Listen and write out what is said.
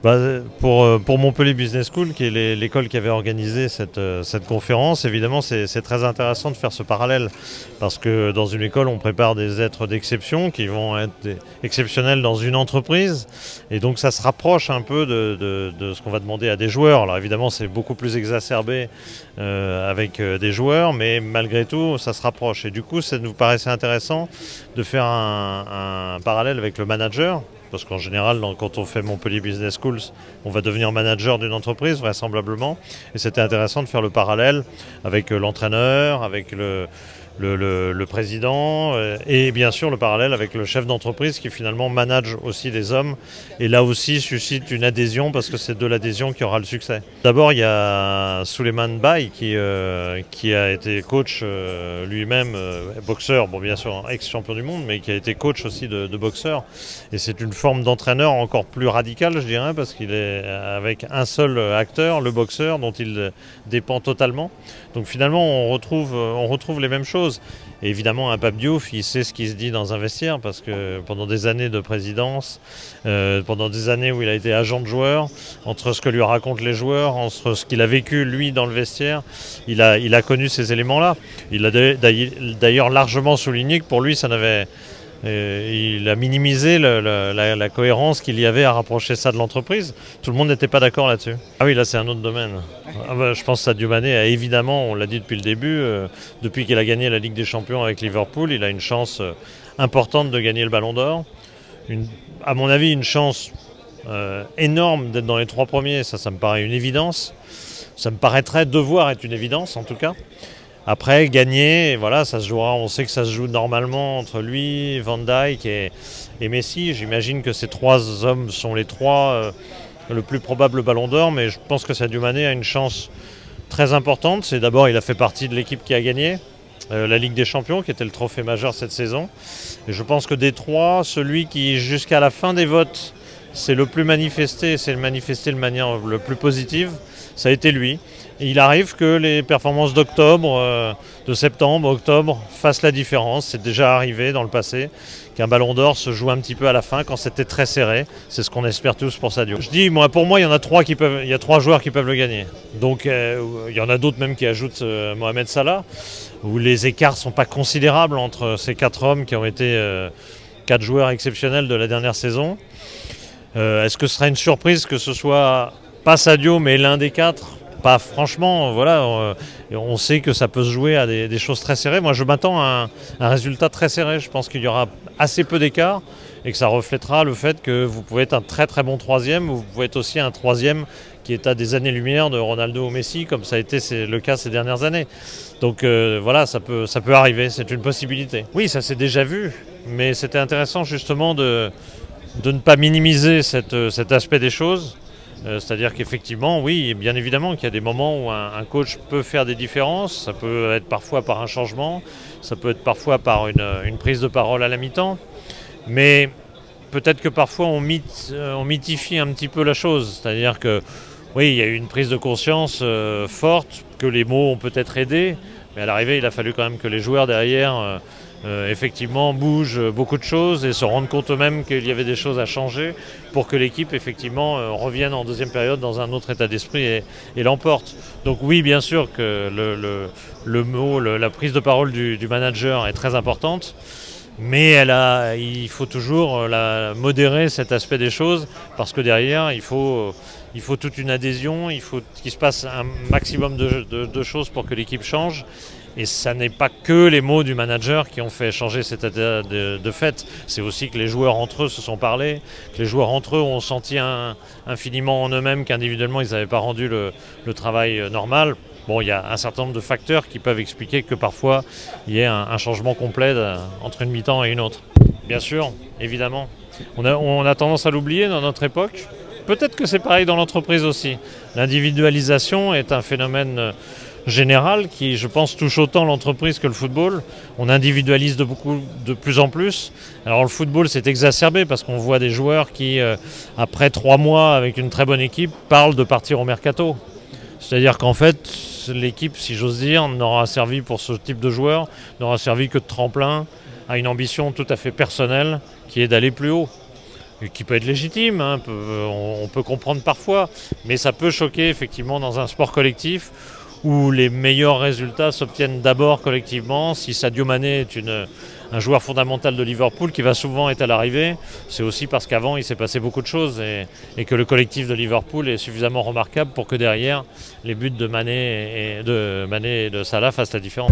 Pour Montpellier Business School, qui est l'école qui avait organisé cette conférence, évidemment, c'est très intéressant de faire ce parallèle. Parce que dans une école, on prépare des êtres d'exception qui vont être exceptionnels dans une entreprise. Et donc, ça se rapproche un peu de ce qu'on va demander à des joueurs. Alors, évidemment, c'est beaucoup plus exacerbé avec des joueurs, mais malgré tout, ça se rapproche. Et du coup, ça nous paraissait intéressant de faire un parallèle avec le manager. Parce qu'en général, quand on fait Montpellier Business Schools, on va devenir manager d'une entreprise, vraisemblablement. Et c'était intéressant de faire le parallèle avec l'entraîneur, avec le président, et bien sûr le parallèle avec le chef d'entreprise qui finalement manage aussi des hommes. Et là aussi suscite une adhésion parce que c'est de l'adhésion qui aura le succès. D'abord, il y a Souleymane Baye qui a été coach lui-même, boxeur, bon bien sûr ex-champion du monde, mais qui a été coach aussi de boxeur. Et c'est une forme d'entraîneur encore plus radicale, je dirais, parce qu'il est avec un seul acteur, le boxeur, dont il dépend totalement. Donc finalement, on retrouve les mêmes choses. Et évidemment, un Pape Diouf, il sait ce qui se dit dans un vestiaire, parce que pendant des années de présidence, pendant des années où il a été agent de joueur, entre ce que lui racontent les joueurs, entre ce qu'il a vécu lui dans le vestiaire, il a connu ces éléments-là. Il a d'ailleurs largement souligné que pour lui, ça n'avait... il a minimisé la cohérence qu'il y avait à rapprocher ça de l'entreprise. Tout le monde n'était pas d'accord là-dessus. Ah oui, là c'est un autre domaine. Je pense que Sadio Mané a évidemment, on l'a dit depuis le début, depuis qu'il a gagné la Ligue des Champions avec Liverpool, il a une chance importante de gagner le Ballon d'Or. À mon avis, une chance énorme d'être dans les 3 premiers, ça me paraît une évidence. Ça me paraîtrait devoir être une évidence en tout cas. Après, gagner, voilà, ça se jouera. On sait que ça se joue normalement entre lui, Van Dijk et Messi. J'imagine que ces 3 hommes sont les 3 le plus probable Ballon d'Or, mais je pense que Sadio Mané a une chance très importante. C'est d'abord, il a fait partie de l'équipe qui a gagné la Ligue des Champions, qui était le trophée majeur cette saison. Et je pense que des 3, celui qui, jusqu'à la fin des votes, c'est le plus manifesté, c'est le manifesté de manière le plus positive, ça a été lui. Et il arrive que les performances d'octobre, de septembre, octobre, fassent la différence. C'est déjà arrivé dans le passé qu'un Ballon d'Or se joue un petit peu à la fin quand c'était très serré. C'est ce qu'on espère tous pour Sadio. Je dis, pour moi, il y en a 3 il y a 3 joueurs qui peuvent le gagner. Donc il y en a d'autres même qui ajoutent Mohamed Salah, où les écarts ne sont pas considérables entre ces 4 hommes qui ont été 4 joueurs exceptionnels de la dernière saison. Est-ce que ce sera une surprise que ce soit pas Sadio mais l'un des 4 ? Pas franchement, voilà, on sait que ça peut se jouer à des choses très serrées. Moi, je m'attends à un résultat très serré. Je pense qu'il y aura assez peu d'écart et que ça reflètera le fait que vous pouvez être un très très bon 3e ou vous pouvez être aussi un 3e qui est à des années-lumière de Ronaldo ou Messi, comme ça a été le cas ces dernières années. Donc voilà, ça peut arriver, c'est une possibilité. Oui, ça s'est déjà vu, mais c'était intéressant justement de ne pas minimiser cet aspect des choses. C'est-à-dire qu'effectivement, oui, bien évidemment qu'il y a des moments où un coach peut faire des différences. Ça peut être parfois par un changement, ça peut être parfois par une prise de parole à la mi-temps. Mais peut-être que parfois on mythifie un petit peu la chose. C'est-à-dire que, oui, il y a eu une prise de conscience forte, que les mots ont peut-être aidé. Mais à l'arrivée, il a fallu quand même que les joueurs derrière... effectivement bougent beaucoup de choses et se rendent compte eux-mêmes qu'il y avait des choses à changer pour que l'équipe effectivement revienne en deuxième période dans un autre état d'esprit et l'emporte. Donc oui, bien sûr que le mot, la prise de parole du manager est très importante, mais il faut toujours modérer cet aspect des choses parce que derrière il faut toute une adhésion, il faut qu'il se passe un maximum de choses pour que l'équipe change. Et ça n'est pas que les mots du manager qui ont fait changer cet état de fait. C'est aussi que les joueurs entre eux se sont parlé, que les joueurs entre eux ont senti infiniment en eux-mêmes qu'individuellement ils n'avaient pas rendu le travail normal. Bon, il y a un certain nombre de facteurs qui peuvent expliquer que parfois il y ait un changement complet entre une mi-temps et une autre. Bien sûr, évidemment. On a tendance à l'oublier dans notre époque. Peut-être que c'est pareil dans l'entreprise aussi. L'individualisation est un phénomène général qui, je pense, touche autant l'entreprise que le football. On individualise de plus en plus. Alors le football, c'est exacerbé parce qu'on voit des joueurs qui, après 3 mois avec une très bonne équipe, parlent de partir au mercato. C'est-à-dire qu'en fait, l'équipe, si j'ose dire, n'aura servi pour ce type de joueur, n'aura servi que de tremplin à une ambition tout à fait personnelle qui est d'aller plus haut. qui peut être légitime, hein, on peut comprendre parfois, mais ça peut choquer effectivement dans un sport collectif où les meilleurs résultats s'obtiennent d'abord collectivement. Si Sadio Mané est un joueur fondamental de Liverpool qui va souvent être à l'arrivée, c'est aussi parce qu'avant il s'est passé beaucoup de choses et que le collectif de Liverpool est suffisamment remarquable pour que derrière les buts de Mané et de Salah fassent la différence.